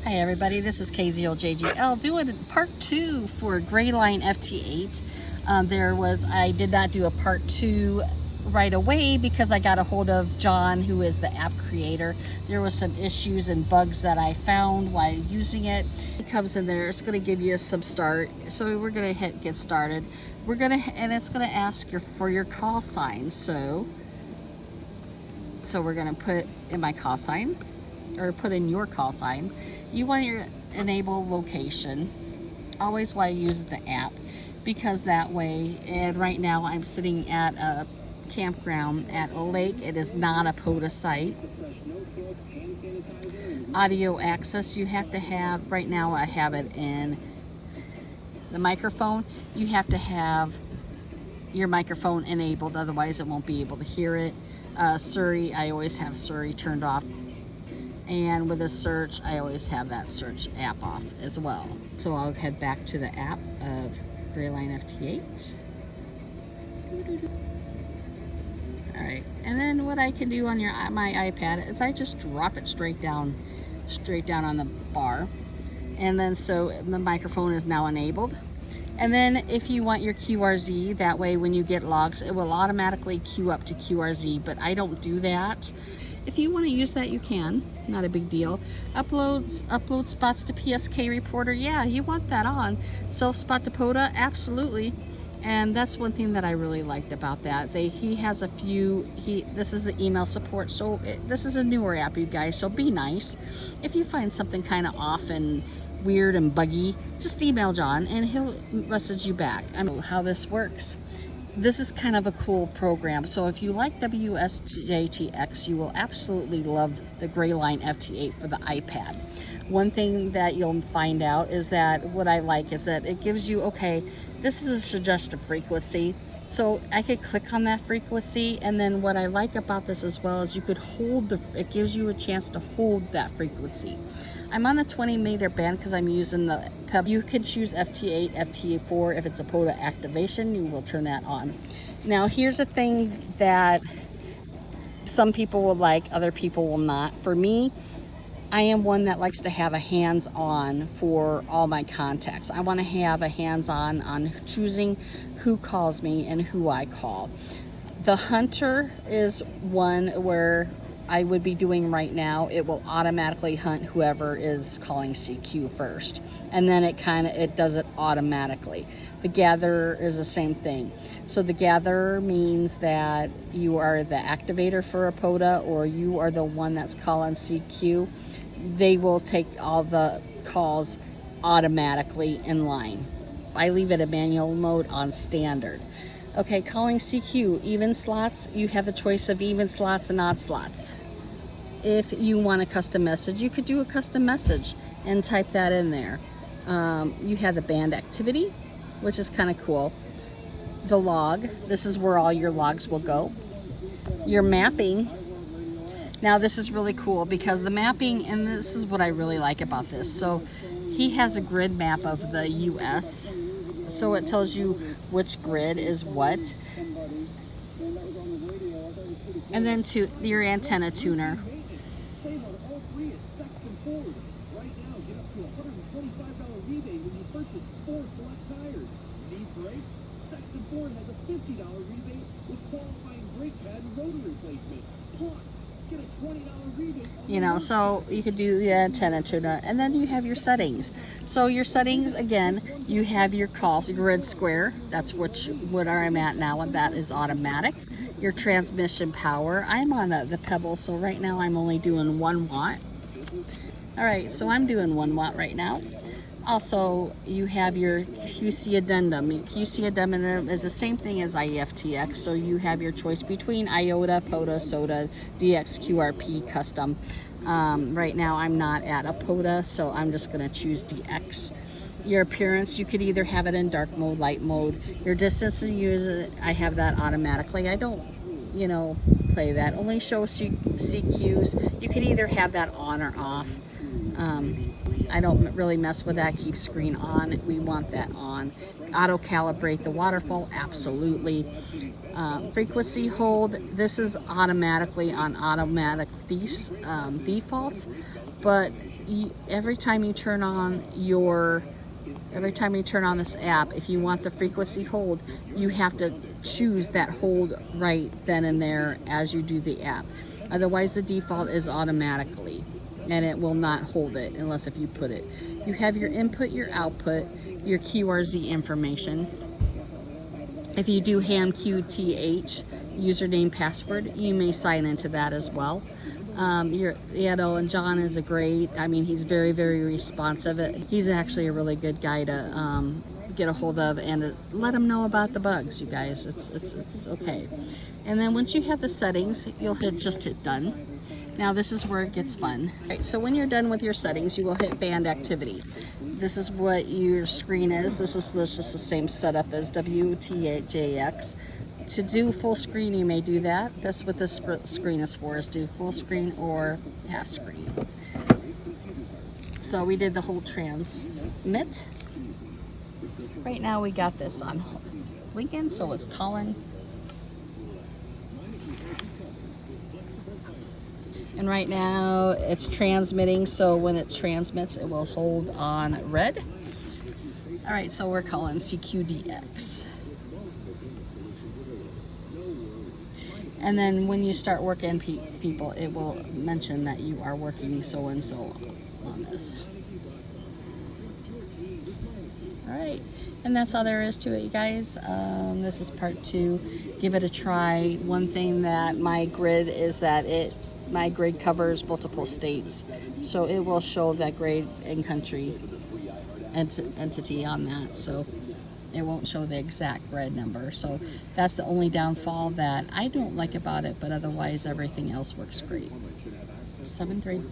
Hi everybody, this is KZOJGL doing part 2 for Greyline FT8. I did not do a part 2 right away because I got a hold of John, who is the app creator. There was some issues and bugs that I found while using it. It comes in there, it's going to give you some start. So we're going to get started. And it's going to ask for your call sign. So we're going to put in my call sign, or put in your call sign. You want your enable location, always while you use the app, because that way, and right now I'm sitting at a campground at a lake. It is not a POTA site. Audio access, you have to have, right now I have it in the microphone. You have to have your microphone enabled, otherwise it won't be able to hear it. Siri, I always have Siri turned off. And with a search, I always have that search app off as well. So I'll head back to the app of Greyline FT8. All right, and then what I can do on my iPad is I just drop it straight down on the bar. And then so the microphone is now enabled. And then if you want your QRZ, that way when you get logs, it will automatically queue up to QRZ, but I don't do that. If you want to use that, you can. Not a big deal. Upload spots to PSK Reporter. Yeah, you want that on. Self spot to POTA. Absolutely. And that's one thing that I really liked about that. He has a few. This is the email support. So this is a newer app, you guys. So be nice. If you find something kind of off and weird and buggy, just email John and he'll message you back. I know how this works. This is kind of a cool program. So if you like WSJTX, you will absolutely love the Greyline FT8 for the iPad. One thing that you'll find out is that what I like is that it gives you, okay, this is a suggested frequency. So I could click on that frequency, and then what I like about this as well is you could hold it gives you a chance to hold that frequency. I'm on a 20-meter band because I'm using the Peb. You can choose FT8, FT4. If it's a POTA activation, you will turn that on. Now, here's a thing that some people will like, other people will not. For me, I am one that likes to have a hands-on for all my contacts. I want to have a hands-on on choosing who calls me and who I call. The Hunter is one where I would be doing right now. It will automatically hunt whoever is calling CQ first, and then it does it automatically. The Gatherer is the same thing. So the Gatherer means that you are the activator for a POTA, or you are the one that's calling CQ. They will take all the calls automatically in line. I leave it a manual mode on standard. Okay, calling CQ, even slots, you have the choice of even slots and odd slots. If you want a custom message, you could do a custom message and type that in there. You have the band activity, which is kind of cool. The log, this is where all your logs will go. Your mapping. Now this is really cool because the mapping, and this is what I really like about this. So he has a grid map of the US. So it tells you which grid is what. And then to your antenna tuner. You know, so you could do the antenna tuner, and then you have your settings. So your settings, again, you have your calls, your grid square. That's what I'm at now, and that is automatic. Your transmission power. I'm on the Pebble, so right now I'm only doing 1 watt. All right, so I'm doing 1 watt right now. Also, you have your QC addendum. QC addendum is the same thing as IEFTX, so you have your choice between IOTA, POTA, SOTA, DX, custom. Right now I'm not at a POTA, so I'm just going to choose DX. Your appearance, you could either have it in dark mode, light mode. Your distance to use it, I have that automatically. I don't, play that. Only show CQs. You could either have that on or off. I don't really mess with that. Keep screen on. We want that on. Auto calibrate the waterfall. Absolutely. Frequency hold. This is automatically on automatic default, but every time you turn on this app, if you want the frequency hold, you have to choose that hold right then and there as you do the app. Otherwise, the default is automatically, and it will not hold it unless if you put it. You have your input, your output, your QRZ information. If you do ham QTH username password, you may sign into that as well. And John is he's very, very responsive. He's actually a really good guy to get a hold of and let him know about the bugs, you guys. It's okay. And then once you have the settings, you'll just hit done. Now this is where it gets fun. Right, so when you're done with your settings, you will hit band activity. This is what your screen is. This is just the same setup as WTJX. To do full screen, you may do that. That's what this screen is for, is do full screen or half screen. So we did the whole transmit. Right now we got this on Lincoln, so it's calling. And right now it's transmitting, so when it transmits, it will hold on red. All right, so we're calling CQDX. And then when you start working people, it will mention that you are working so and so on this. All right, and that's all there is to it, you guys. This is part 2. Give it a try. One thing that my grid is that my grid covers multiple states, so it will show that grade and country entity on that, so it won't show the exact red number. So that's the only downfall that I don't like about it, but otherwise everything else works great. 7-3.